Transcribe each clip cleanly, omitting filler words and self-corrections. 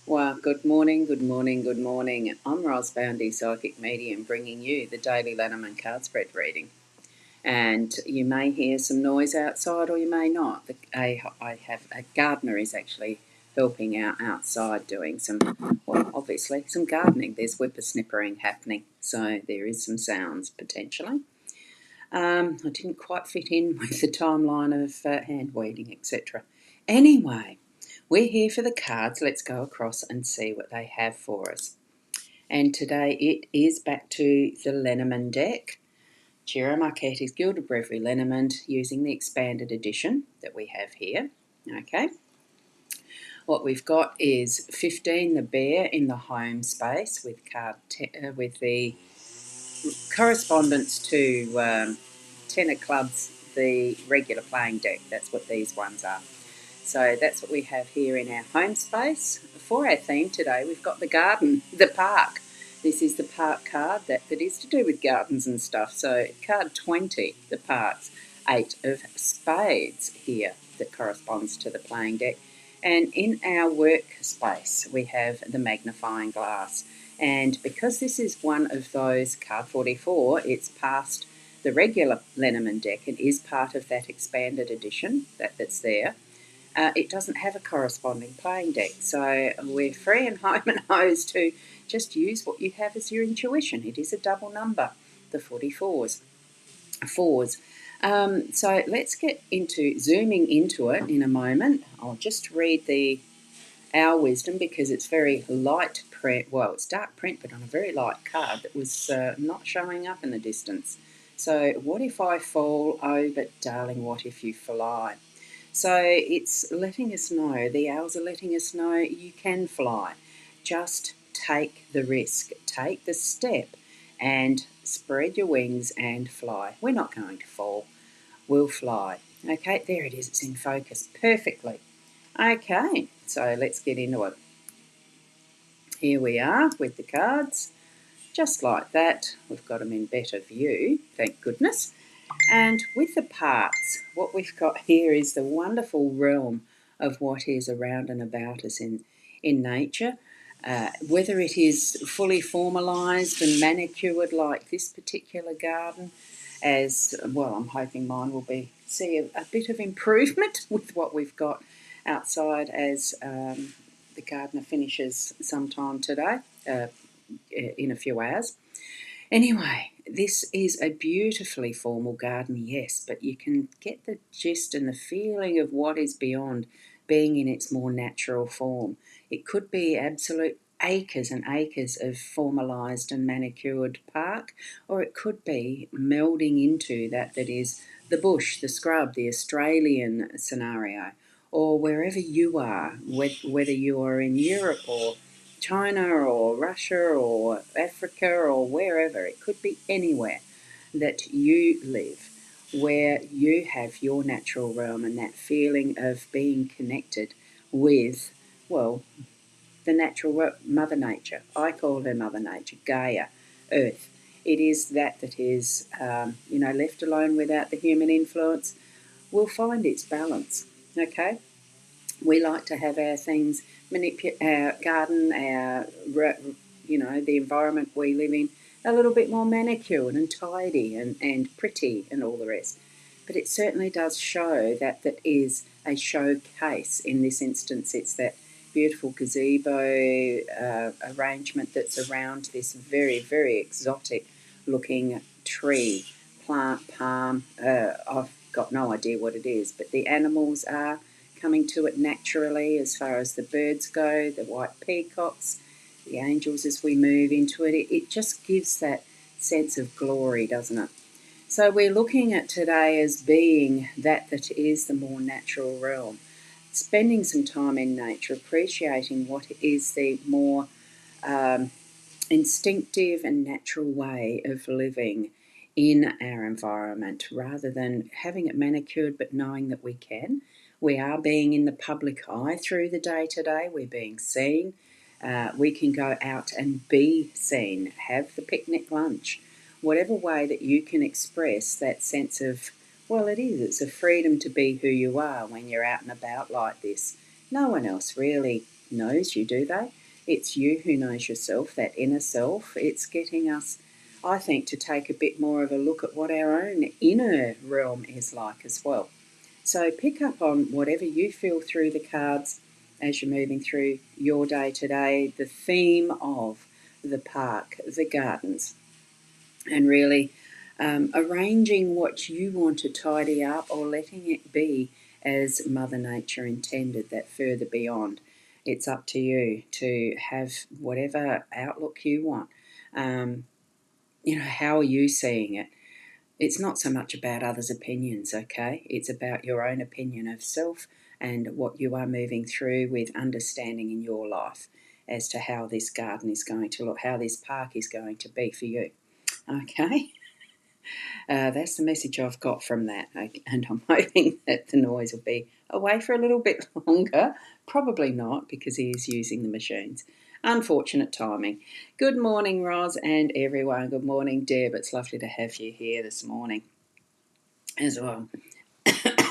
Well, good morning, good morning, good morning. I'm Ros Boundy, Psychic Medium, bringing you the daily Lenormand card spread reading. And you may hear some noise outside or you may not. I have a gardener is actually helping out outside doing obviously, some gardening. There's whippersnippering happening, so there is some sounds potentially. I didn't quite fit in with the timeline of hand weeding, etc. Anyway, we're here for the cards. Let's go across and see what they have for us. And today it is back to the Lenormand deck. Jira Marchetti's Gilded Breviary Lenormand using the expanded edition that we have here. Okay. What we've got is 15, the bear in the home space with with the correspondence to 10 of clubs, the regular playing deck. That's what these ones are. So that's what we have here in our home space. For our theme today, we've got the garden, the park. This is the park card that is to do with gardens and stuff. So card 20, the parks, 8 of spades here that corresponds to the playing deck. And in our workspace, we have the magnifying glass. And because this is one of those, card 44, it's past the regular Lenormand deck. It is part of that expanded edition that's there. It doesn't have a corresponding playing deck. So we're free and home and hose to just use what you have as your intuition. It is a double number, the 44s. So let's get into zooming into it in a moment. I'll just read our wisdom because it's very light print. Well, it's dark print, but on a very light card that was not showing up in the distance. So what if I fall? Oh, but darling, what if you fly? So it's letting us know, the owls are letting us know you can fly. Just take the risk, take the step and spread your wings and fly. We're not going to fall, we'll fly. Okay, there it is, it's in focus perfectly. Okay, so let's get into it. Here we are with the cards, just like that. We've got them in better view, thank goodness. And with the parts, what we've got here is the wonderful realm of what is around and about us in nature. Whether it is fully formalised and manicured like this particular garden, as well, I'm hoping mine will see a bit of improvement with what we've got outside as the gardener finishes sometime today, in a few hours. Anyway, this is a beautifully formal garden, yes, but you can get the gist and the feeling of what is beyond being in its more natural form. It could be absolute acres and acres of formalised and manicured park, or it could be melding into that is the bush, the scrub, the Australian scenario, or wherever you are, whether you are in Europe or China or Russia or Africa or wherever. It could be anywhere that you live where you have your natural realm and that feeling of being connected with, well, the natural Mother Nature. I call her Mother Nature, Gaia, Earth. It is that is, left alone without the human influence, will find its balance, okay? We like to have our things, our garden, the environment we live in, a little bit more manicured and tidy and pretty and all the rest. But it certainly does show that is a showcase. In this instance, it's that beautiful gazebo arrangement that's around this very, very exotic looking tree, plant, palm. I've got no idea what it is, but the animals are coming to it naturally as far as the birds go, the white peacocks, the angels as we move into it. It just gives that sense of glory, doesn't it? So we're looking at today as being that is the more natural realm. Spending some time in nature, appreciating what is the more instinctive and natural way of living in our environment rather than having it manicured, but knowing that we can. We are being in the public eye through the day today. We're being seen. We can go out and be seen, have the picnic lunch, whatever way that you can express that sense of, well, it's a freedom to be who you are when you're out and about like this. No one else really knows you, do they? It's you who knows yourself, that inner self. It's getting us, I think, to take a bit more of a look at what our own inner realm is like as well. So pick up on whatever you feel through the cards as you're moving through your day today, the theme of the park, the gardens, and really arranging what you want to tidy up or letting it be as Mother Nature intended, that further beyond. It's up to you to have whatever outlook you want. How are you seeing it? It's not so much about others' opinions, okay? It's about your own opinion of self and what you are moving through with understanding in your life as to how this garden is going to look, how this park is going to be for you, okay? That's the message I've got from that, and I'm hoping that the noise will be away for a little bit longer. Probably not, because he is using the machines. Unfortunate timing. Good morning, Roz, and everyone. Good morning, Deb. It's lovely to have you here this morning as well.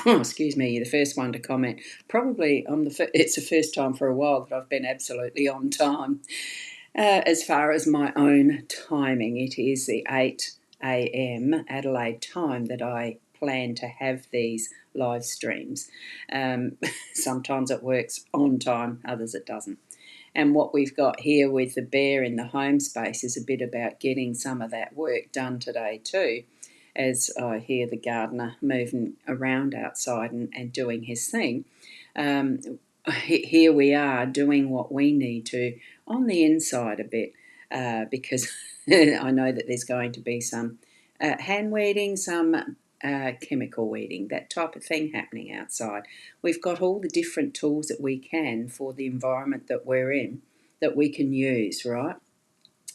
Excuse me, you're the first one to comment. Probably it's the first time for a while that I've been absolutely on time. As far as my own timing, it is the 8 a.m. Adelaide time that I plan to have these live streams. Sometimes it works on time, others it doesn't. And what we've got here with the bear in the home space is a bit about getting some of that work done today too, as I hear the gardener moving around outside and doing his thing. Here we are doing what we need to on the inside a bit, because I know that there's going to be some hand weeding, some chemical weeding, that type of thing happening outside. We've got all the different tools that we can for the environment that we're in that we can use, right?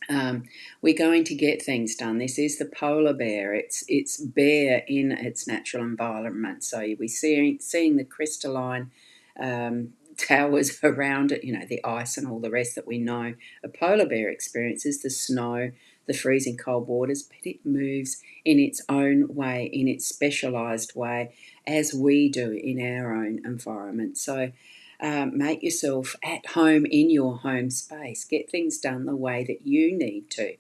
We're going to get things done. This is the polar bear. It's bare in its natural environment. So you'll be seeing the crystalline towers around it, the ice and all the rest that we know a polar bear experiences, the snow, the freezing cold waters, but it moves in its own way, in its specialised way, as we do in our own environment. So make yourself at home in your home space. Get things done the way that you need to,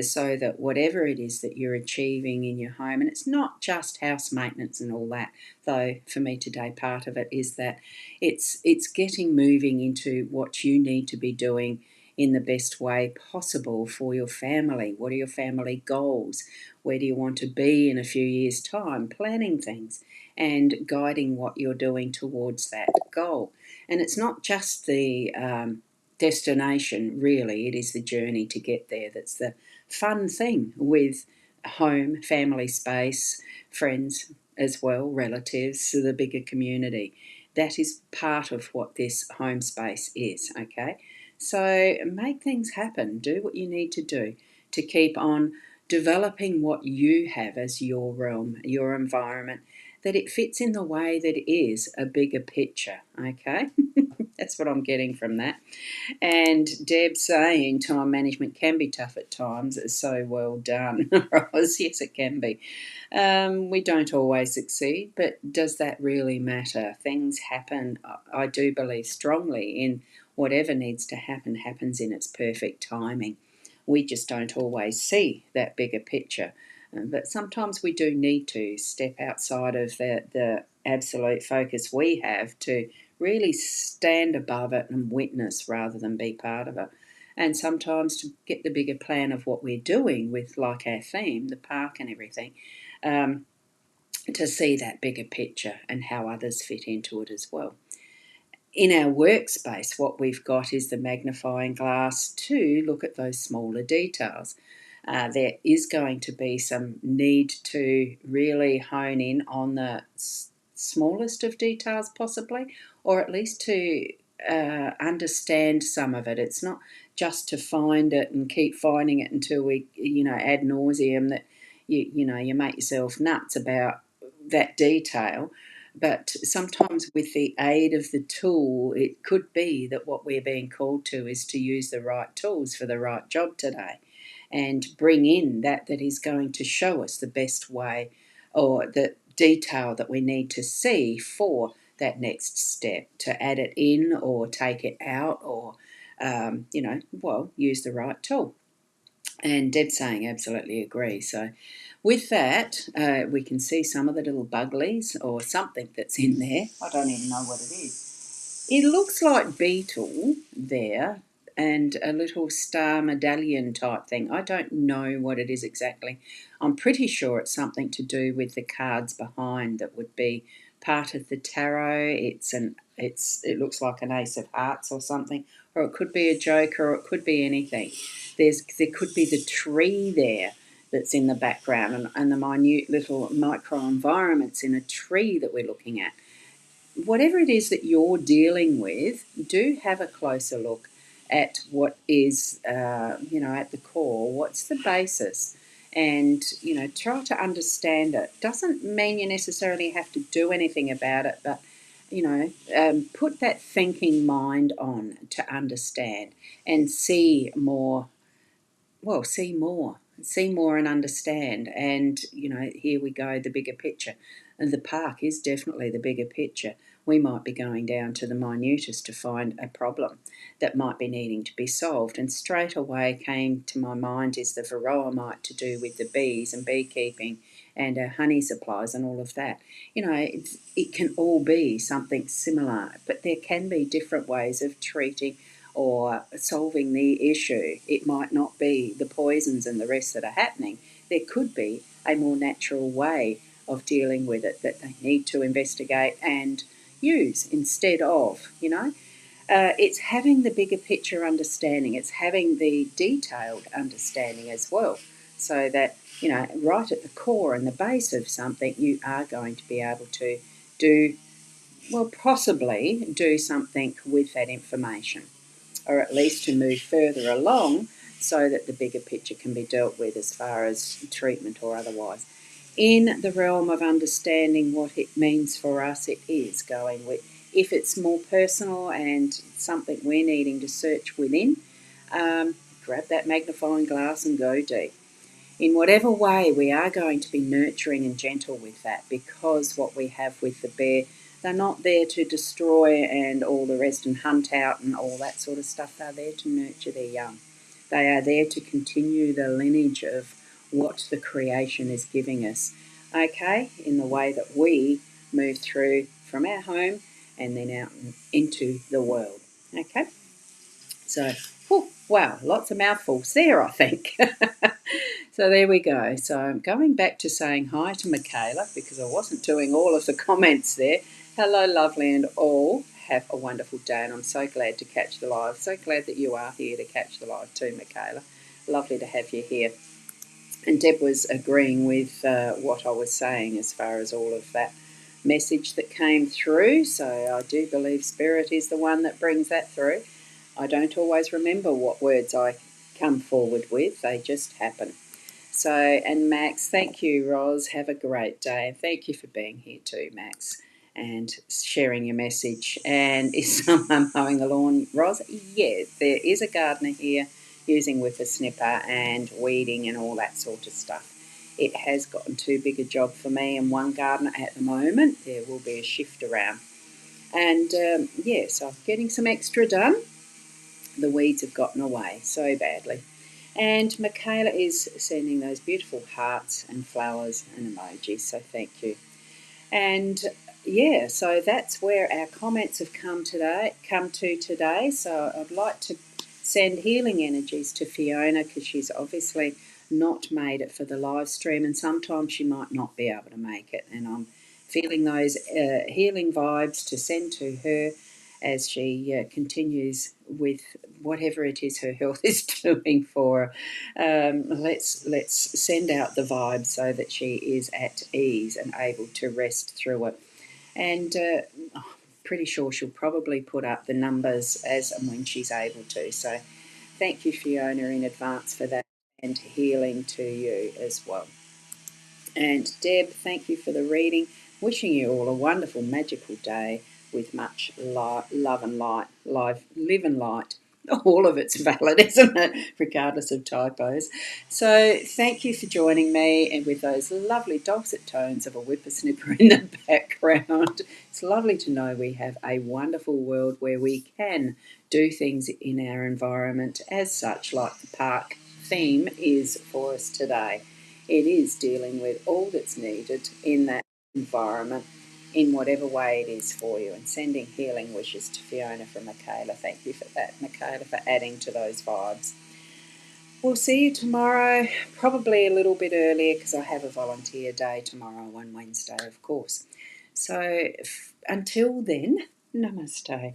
so that whatever it is that you're achieving in your home, and it's not just house maintenance and all that, though for me today part of it is that it's getting moving into what you need to be doing in the best way possible for your family. What are your family goals? Where do you want to be in a few years' time? Planning things and guiding what you're doing towards that goal. And it's not just the destination, really, it is the journey to get there that's the fun thing with home, family space, friends as well, relatives, the bigger community. That is part of what this home space is, okay? So make things happen. Do what you need to do to keep on developing what you have as your realm, your environment, that it fits in the way that it is a bigger picture, okay? That's what I'm getting from that. And Deb saying time management can be tough at times. It's so well done, Roz. Yes, it can be. We don't always succeed, but does that really matter? Things happen. I do believe strongly in whatever needs to happen happens in its perfect timing. We just don't always see that bigger picture. But sometimes we do need to step outside of the absolute focus we have to really stand above it and witness rather than be part of it. And sometimes to get the bigger plan of what we're doing with, like our theme, the park and everything, to see that bigger picture and how others fit into it as well. In our workspace, what we've got is the magnifying glass to look at those smaller details. There is going to be some need to really hone in on the smallest of details possibly, or at least to understand some of it. It's not just to find it and keep finding it until we, ad nauseum, that you make yourself nuts about that detail. But sometimes with the aid of the tool, it could be that what we're being called to is to use the right tools for the right job today, and bring in that is going to show us the best way or the detail that we need to see for that next step, to add it in or take it out, or use the right tool. And Deb's saying absolutely agree. So with that, we can see some of the little buglies or something that's in there. I don't even know what it is. It looks like beetle there and a little star medallion type thing. I don't know what it is exactly. I'm pretty sure it's something to do with the cards behind that would be part of the tarot. It looks like an ace of hearts or something, or it could be a joker, or it could be anything. There could be the tree there that's in the background, and the minute little microenvironments in a tree that we're looking at. Whatever it is that you're dealing with, do have a closer look at what is, at the core. What's the basis? And, try to understand it. Doesn't mean you necessarily have to do anything about it, but, put that thinking mind on to understand and see more. Well, see more and understand. And, here we go, the bigger picture. And the park is definitely the bigger picture. We might be going down to the minutest to find a problem that might be needing to be solved. And straight away came to my mind is the varroa mite, to do with the bees and beekeeping and our honey supplies and all of that. It can all be something similar, but there can be different ways of treating or solving the issue. It might not be the poisons and the rest that are happening. There could be a more natural way of dealing with it that they need to investigate and use instead of, it's having the bigger picture understanding. It's having the detailed understanding as well, so that, right at the core and the base of something, you are going to be able to do, possibly do something with that information, or at least to move further along so that the bigger picture can be dealt with as far as treatment or otherwise. In the realm of understanding what it means for us, it is going with, if it's more personal and something we're needing to search within, grab that magnifying glass and go deep. In whatever way, we are going to be nurturing and gentle with that, because what we have with the bear, they're not there to destroy and all the rest and hunt out and all that sort of stuff. They're there to nurture their young. They are there to continue the lineage of what the creation is giving us, okay, in the way that we move through from our home and then out into the world, okay? So, wow, lots of mouthfuls there, I think. So there we go. So I'm going back to saying hi to Michaela, because I wasn't doing all of the comments there. Hello, lovely, and all. Have a wonderful day, and I'm so glad to catch the live. So glad that you are here to catch the live too, Michaela. Lovely to have you here. And Deb was agreeing with what I was saying as far as all of that message that came through. So I do believe Spirit is the one that brings that through. I don't always remember what words I come forward with. They just happen. So, and Max, thank you, Roz. Have a great day. And thank you for being here too, Max, and sharing your message. And is someone mowing the lawn, Roz? Yeah, there is a gardener here using with a snipper and weeding and all that sort of stuff. It has gotten too big a job for me and one gardener at the moment. There will be a shift around. And so I'm getting some extra done. The weeds have gotten away so badly. And Michaela is sending those beautiful hearts and flowers and emojis, so thank you. And so that's where our comments have come to today. So I'd like to send healing energies to Fiona, because she's obviously not made it for the live stream, and sometimes she might not be able to make it. And I'm feeling those healing vibes to send to her as she continues with whatever it is her health is doing for her. Let's send out the vibe so that she is at ease and able to rest through it. And pretty sure she'll probably put up the numbers as and when she's able to. So thank you, Fiona, in advance for that, and healing to you as well. And Deb, thank you for the reading. Wishing you all a wonderful, magical day with much love and light. Live and light. All of it's valid, isn't it? Regardless of typos. So thank you for joining me, and with those lovely dulcet tones of a whippersnipper in the background. It's lovely to know we have a wonderful world where we can do things in our environment as such, like the park theme is for us today. It is dealing with all that's needed in that environment in whatever way it is for you, and sending healing wishes to Fiona from Michaela. Thank you for that, Michaela, for adding to those vibes. We'll see you tomorrow, probably a little bit earlier because I have a volunteer day tomorrow on Wednesday, of course. So until then, namaste.